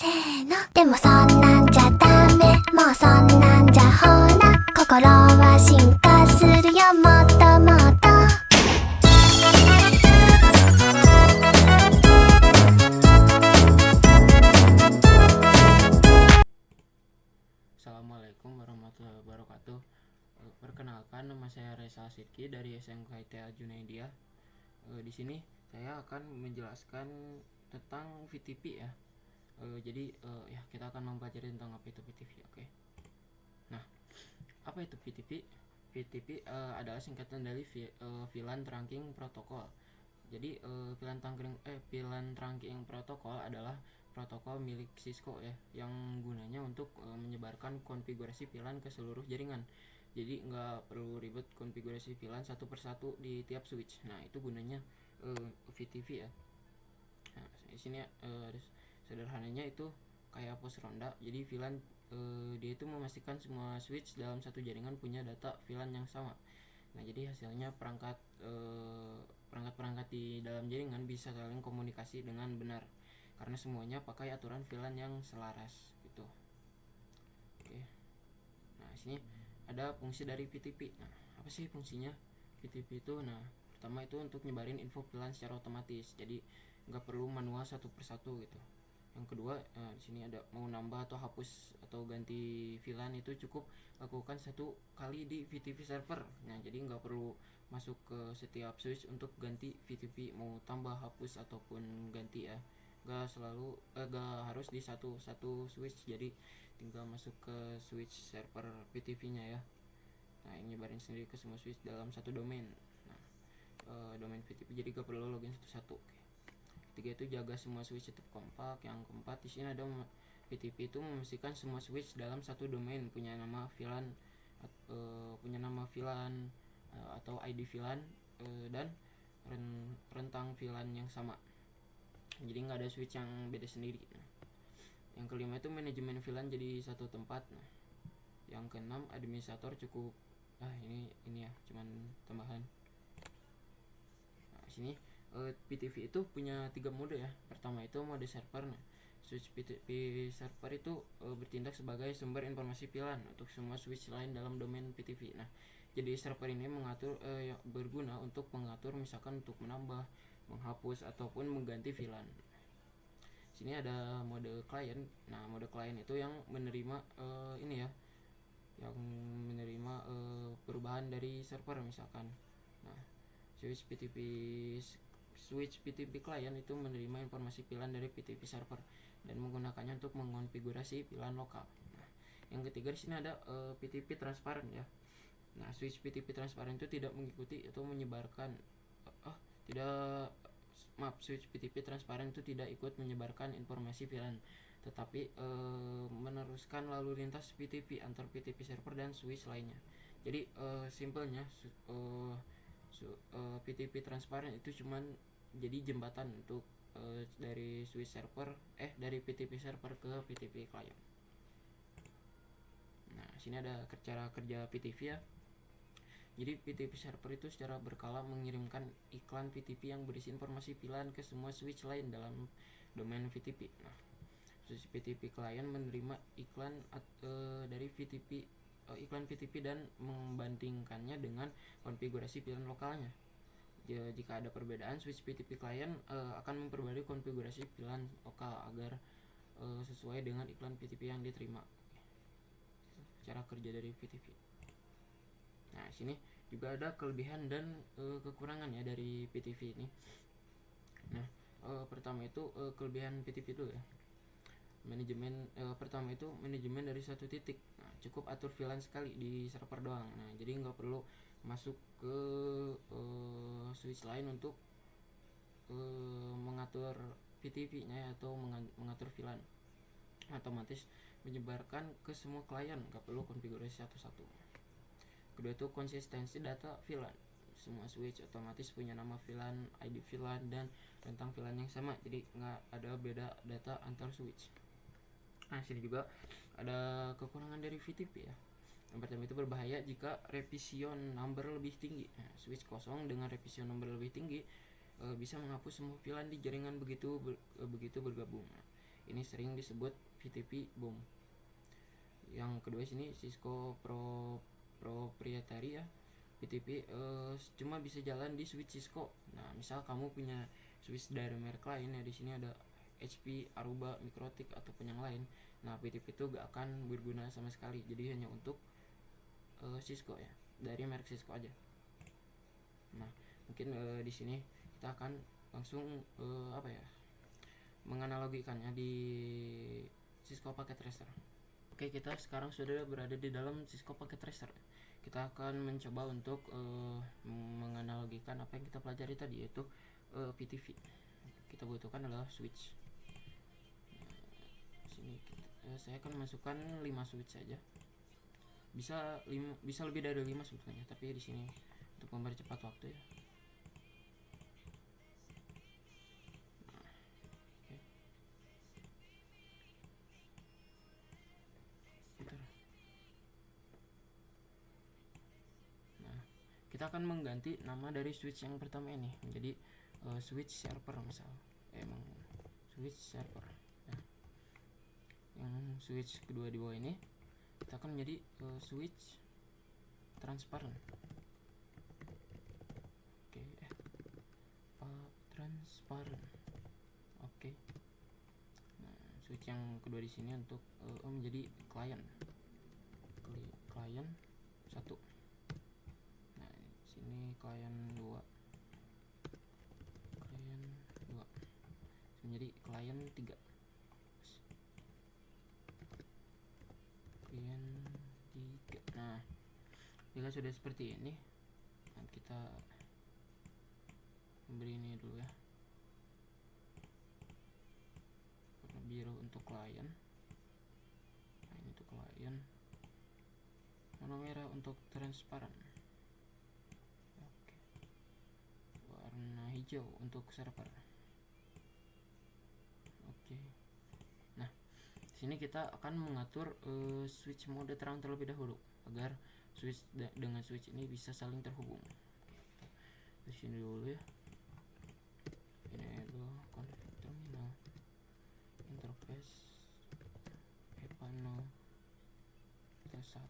せーのでもそんなんじゃダメもうそんなんじゃほら心は進化するよもっともっとAssalamualaikum warahmatullahi wabarakatuh. Perkenalkan, nama saya Reza Sidki dari SMK ITA Junaidia. Di sini saya akan menjelaskan tentang VTP ya. Jadi ya kita akan mempelajari tentang apa itu VTP. Oke. Nah, apa itu VTP? VTP adalah singkatan dari VLAN Trunking Protocol. Jadi VLAN Trunking Protocol adalah protokol milik Cisco ya, yang gunanya untuk menyebarkan konfigurasi VLAN ke seluruh jaringan. Jadi nggak perlu ribet konfigurasi VLAN satu persatu di tiap switch. Nah itu gunanya VTP ya. Nah di sini sederhananya itu kayak pos ronda. Jadi VLAN dia itu memastikan semua switch dalam satu jaringan punya data VLAN yang sama. Nah jadi hasilnya perangkat-perangkat di dalam jaringan bisa saling komunikasi dengan benar karena semuanya pakai aturan VLAN yang selaras gitu. Oke. Nah, sini ada fungsi dari VTP. Nah, apa sih fungsinya VTP itu? Nah, pertama itu untuk nyebarin info VLAN secara otomatis. Jadi nggak perlu manual satu persatu gitu. Yang kedua, di sini ada mau nambah atau hapus atau ganti VLAN itu cukup lakukan satu kali di VTP server. Nah, jadi nggak perlu masuk ke setiap switch untuk ganti VTP, mau tambah, hapus ataupun ganti ya. Gak harus di satu switch, jadi tinggal masuk ke switch server VTP-nya ya. Nah, ini nyebarin sendiri ke semua switch dalam satu domain. Nah, domain VTP jadi gak perlu login satu-satu. Oke. Ketiga itu jaga semua switch tetap kompak. Yang keempat di sini ada VTP itu memastikan semua switch dalam satu domain punya nama VLAN atau ID VLAN dan rentang VLAN yang sama. Jadi nggak ada switch yang beda sendiri. Nah, yang kelima itu manajemen VLAN jadi satu tempat. Nah, yang keenam administrator cukup. Ini ya cuman tambahan. Nah, sini PTV itu punya 3 mode ya. Pertama itu mode server. Nah, switch PTV server itu bertindak sebagai sumber informasi VLAN untuk semua switch lain dalam domain PTV. Nah, jadi server ini berguna untuk mengatur misalkan untuk menambah, menghapus ataupun mengganti VLAN. Sini ada mode client. Nah, mode client itu yang menerima perubahan dari server misalkan. Nah, switch PTP client itu menerima informasi VLAN dari PTP server dan menggunakannya untuk mengonfigurasi VLAN lokal. Nah, yang ketiga di sini ada PTP transparent ya. Nah, switch PTP transparent itu tidak mengikuti atau menyebarkan switch PTP transparan itu tidak ikut menyebarkan informasi VLAN, tetapi meneruskan lalu lintas PTP antar PTP server dan switch lainnya. Jadi simpelnya PTP transparan itu cuman jadi jembatan untuk dari PTP server ke PTP client. Nah, sini ada cara kerja PTP ya. Jadi PTP server itu secara berkala mengirimkan iklan VTP yang berisi informasi VLAN ke semua switch lain dalam domain VTP. Nah, switch PTP client menerima iklan dari iklan VTP dan membandingkannya dengan konfigurasi VLAN lokalnya. Jika ada perbedaan, switch PTP client akan memperbarui konfigurasi VLAN lokal agar sesuai dengan iklan VTP yang diterima. Cara kerja dari VTP. Nah, sini juga ada kelebihan dan kekurangan ya dari PTP ini. Nah, pertama itu kelebihan PTP itu ya. Pertama itu manajemen dari satu titik. Nah, cukup atur VLAN sekali di server doang. Nah, jadi nggak perlu masuk ke switch lain untuk mengatur PTP-nya atau mengatur VLAN. Otomatis menyebarkan ke semua klien, nggak perlu konfigurasi satu-satu. Kedua itu konsistensi data VLAN. Semua switch otomatis punya nama VLAN, ID VLAN, dan rentang VLAN yang sama. Jadi nggak ada beda data antar switch. Nah, sini juga ada kekurangan dari VTP ya. Yang pertama itu berbahaya jika revision number lebih tinggi. Nah, switch kosong dengan revision number lebih tinggi bisa menghapus semua VLAN di jaringan begitu bergabung. Nah, Ini sering disebut PTP BOM. Yang kedua sini Cisco proprietary ya. PTP cuma bisa jalan di switch Cisco. Nah, misal kamu punya switch dari merek lain ya, di sini ada HP, Aruba, Mikrotik ataupun yang lain. Nah, PTP itu gak akan berguna sama sekali. Jadi hanya untuk Cisco ya, dari merek Cisco aja. Nah, mungkin di sini kita akan langsung menganalogikannya di Cisco Packet Tracer. Oke, kita sekarang sudah berada di dalam Cisco Packet Tracer. Kita akan mencoba untuk menganalogikan apa yang kita pelajari tadi, yaitu PTV. Kita butuhkan adalah switch. Sini saya akan masukkan 5 switch saja. Bisa lebih dari 5 sebetulnya, tapi di sini untuk mempercepat waktu ya. Kita akan mengganti nama dari switch yang pertama ini menjadi switch server misal. Emang switch server. Nah, yang switch kedua di bawah ini kita akan menjadi switch transparent. Oke, transparent. Oke. Nah, switch yang kedua di sini untuk menjadi client 1. Ini klien 2 menjadi klien 3. Klien 3. Nah, jika sudah seperti ini, kita memberi ini dulu ya, warna biru untuk klien. Nah, ini untuk klien, warna merah untuk transparan, warna hijau untuk server. Oke. Nah, sini kita akan mengatur switch mode terang terlebih dahulu agar switch dengan switch ini bisa saling terhubung. Di sini dulu ya. Enable config terminal interface panel plus 1.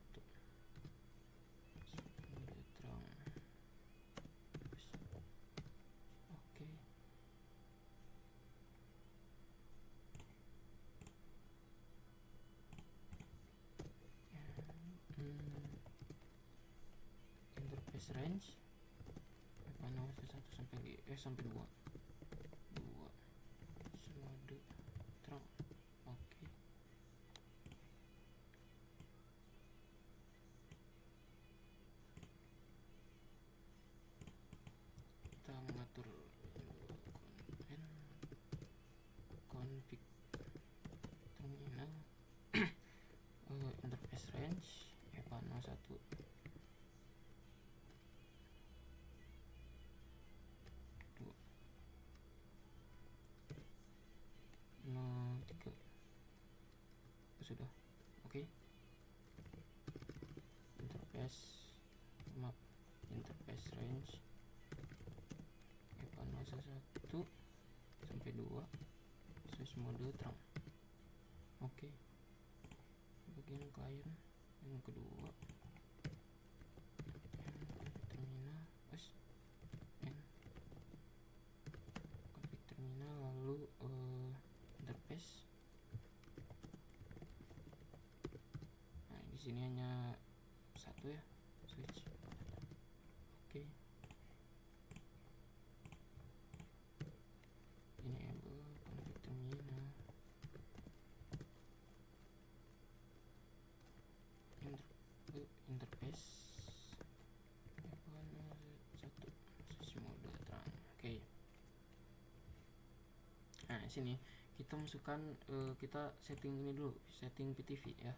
Range panel 1 sampai 2 mode terang. Oke. Kita mengatur config terminal interface range panel 1 sudah. Oke. Interface range panel 1 sampai 2 switch mode terang. Oke. Bagian klien yang kedua terminal config terminal, lalu interface. Di sini hanya 1 ya switch. Oke. Enable config terminal, interface 1 switch mode terang. Oke. Nah, sini kita masukkan kita setting ini dulu, setting PTV ya.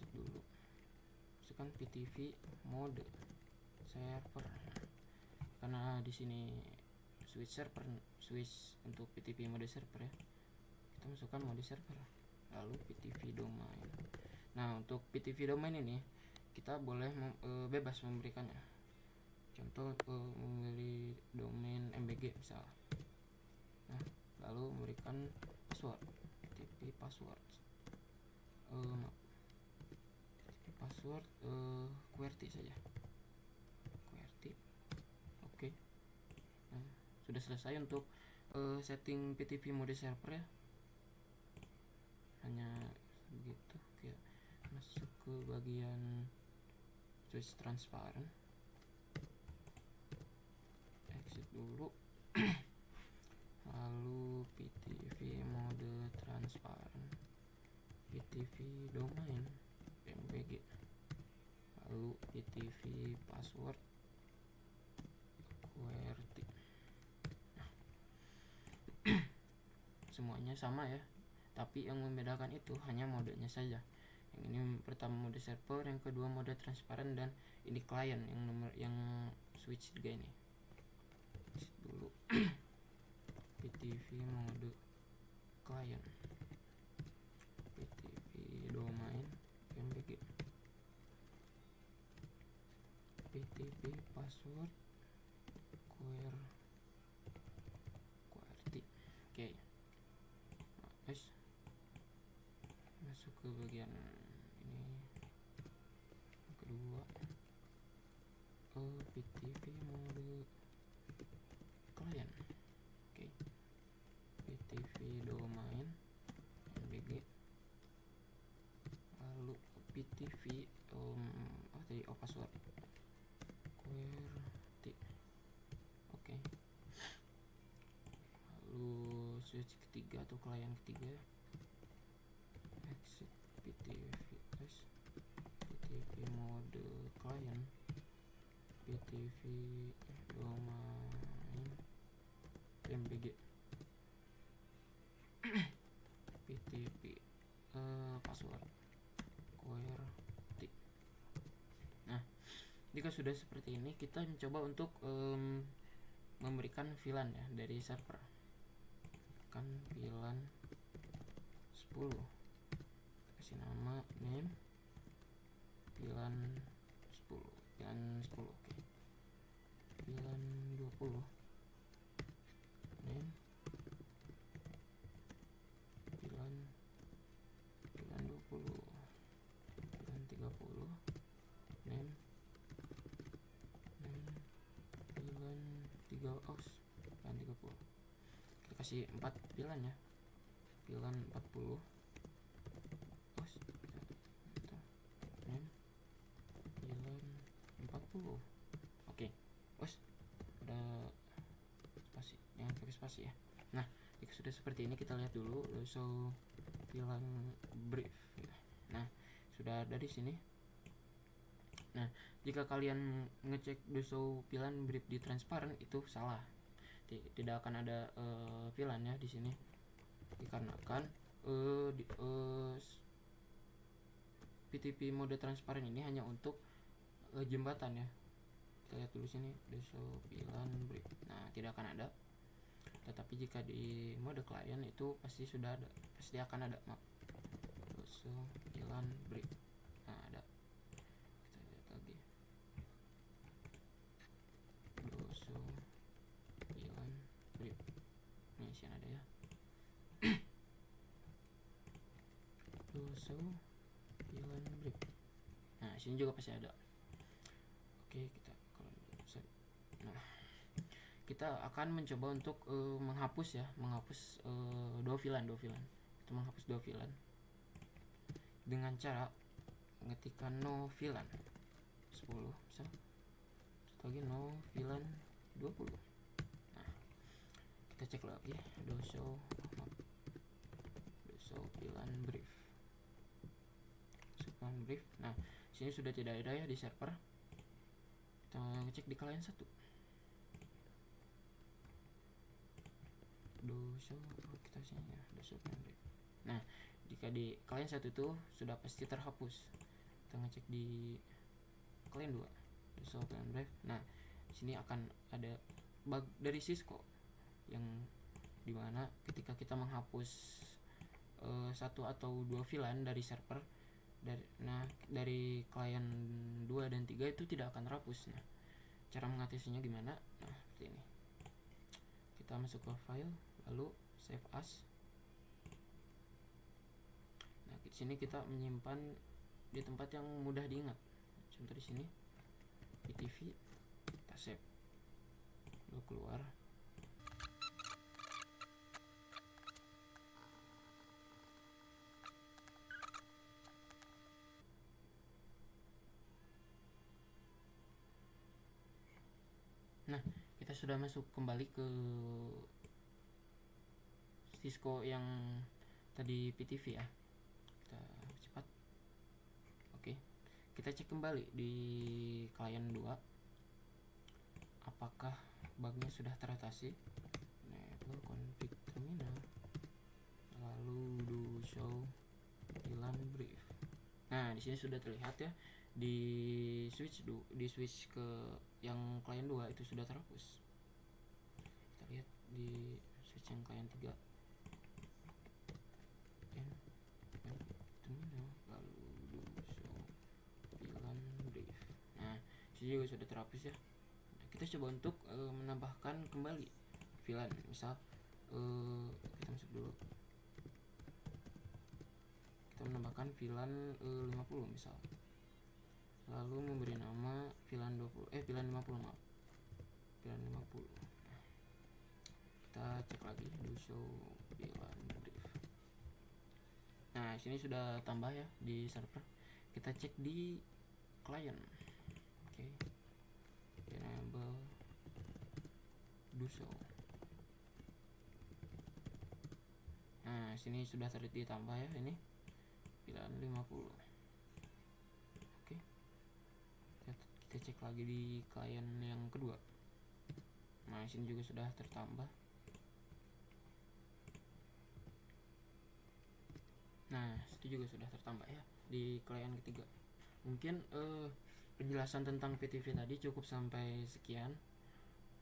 Dulu masukkan PTV mode server, karena di sini switch untuk PTV mode server ya, kita masukkan mode server, lalu PTV domain. Nah, untuk PTV domain ini kita boleh bebas memberikannya. Contoh membeli domain mbg misal. Nah, lalu memberikan password, PTP password, password QWERTY saja, QWERTY. Oke. Nah, sudah selesai untuk setting PTP mode server ya. Hanya begitu. Oke, masuk ke bagian switch transparent, exit dulu. Lalu PTV mode transparent, PTV domain MBG, lalu PTV password QWERTY. Semuanya sama ya, tapi yang membedakan itu hanya modenya saja. Yang ini pertama mode server, yang kedua mode transparan, dan ini client yang nomor yang switch 3 ini. Dulu PTV mode client, PTV domain MBG, PTV password QWERTY. Oke. Nah, guys, masuk ke bagian ini yang kedua, PTV mode client. Oke. PTV domain MBG, lalu PTV password QWERTY. Oke. Lalu switch ketiga atau klien ketiga, exit PTV PTV mode client, PTV domain MBG, PTV password QWERTY. Nah, jika sudah seperti ini, kita mencoba untuk memberikan VLAN ya dari server. Kan VLAN 10, kasih nama name VLAN 10, VLAN 10. Oke. VLAN 20 name VLAN 20, VLAN 30 name VLAN 3 VLAN 30. Kita kasih 4 VLAN ya, VLAN 40 name VLAN 40. Oke. Udah spasi, jangan pakai spasi ya. Nah, jika sudah seperti ini, kita lihat dulu show VLAN brief. Nah, sudah ada di sini. Nah, jika kalian ngecek show VLAN brief di transparent, itu salah. Tidak akan ada VLAN ya di sini, dikarenakan PTP mode transparan ini hanya untuk jembatan ya. Kita lihat dulu sini show VLAN brief. Nah, tidak akan ada. Tetapi jika di mode client itu pasti sudah ada, pasti akan ada. Show VLAN brief. Nah, ada. Kita lihat lagi. Show VLAN brief. Ini sih ada ya. Show VLAN brief. Nah, sini juga pasti ada. Oke, kita akan mencoba untuk menghapus dua VLAN. Kita menghapus dua VLAN dengan cara mengetikkan no VLAN 10, bisa lagi no VLAN 20. Nah, kita cek lagi show VLAN brief. Nah, sini sudah tidak ada ya di server. Kita ngecek di client 1. Kita sini ya, nah, jika di client 1 itu sudah pasti terhapus. Kita ngecek di client 2 brief. Nah, sini akan ada bug dari Cisco yang dimana ketika kita menghapus satu atau dua VLAN dari server, dari client 2 dan 3 itu tidak akan terhapus. Nah, cara mengatasinya gimana? Nah, seperti ini. Kita masuk ke file, lalu save as. sini kita menyimpan di tempat yang mudah diingat. Contoh di sini PTV, kita save, lalu keluar. Nah, kita sudah masuk kembali ke Cisco yang tadi PTV ya. Kita cepat. Oke. Kita cek kembali di klien 2. Apakah bugnya sudah teratasi? Enable config terminal. Lalu do show VLAN brief. Nah, di sini sudah terlihat ya, di switch ke yang klien 2 itu sudah terhapus. Kita lihat di switch yang klien 3. Terminal, lalu do show VLAN brief. Nah, ini juga sudah terhapus ya. Nah, kita coba untuk menambahkan kembali VLAN. Misal kita masuk dulu. Kita menambahkan VLAN 50 misal. Lalu memberi nama VLAN 50 maaf. VLAN 50. Nah, kita cek lagi do show VLAN brief. Nah, sini sudah tambah ya di server. Kita cek di client. Oke. Enable do show. Nah, sini sudah ditambah ya ini VLAN 50. Oke. Kita cek lagi di klien yang kedua. Nah, sini juga sudah tertambah. Nah, itu juga sudah tertambah ya di klien ketiga. Mungkin penjelasan tentang PTV tadi cukup sampai sekian.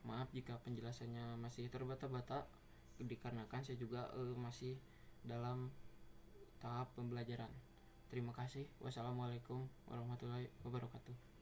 Maaf jika penjelasannya masih terbata-bata, dikarenakan saya juga masih dalam tahap pembelajaran. Terima kasih. Wassalamualaikum warahmatullahi wabarakatuh.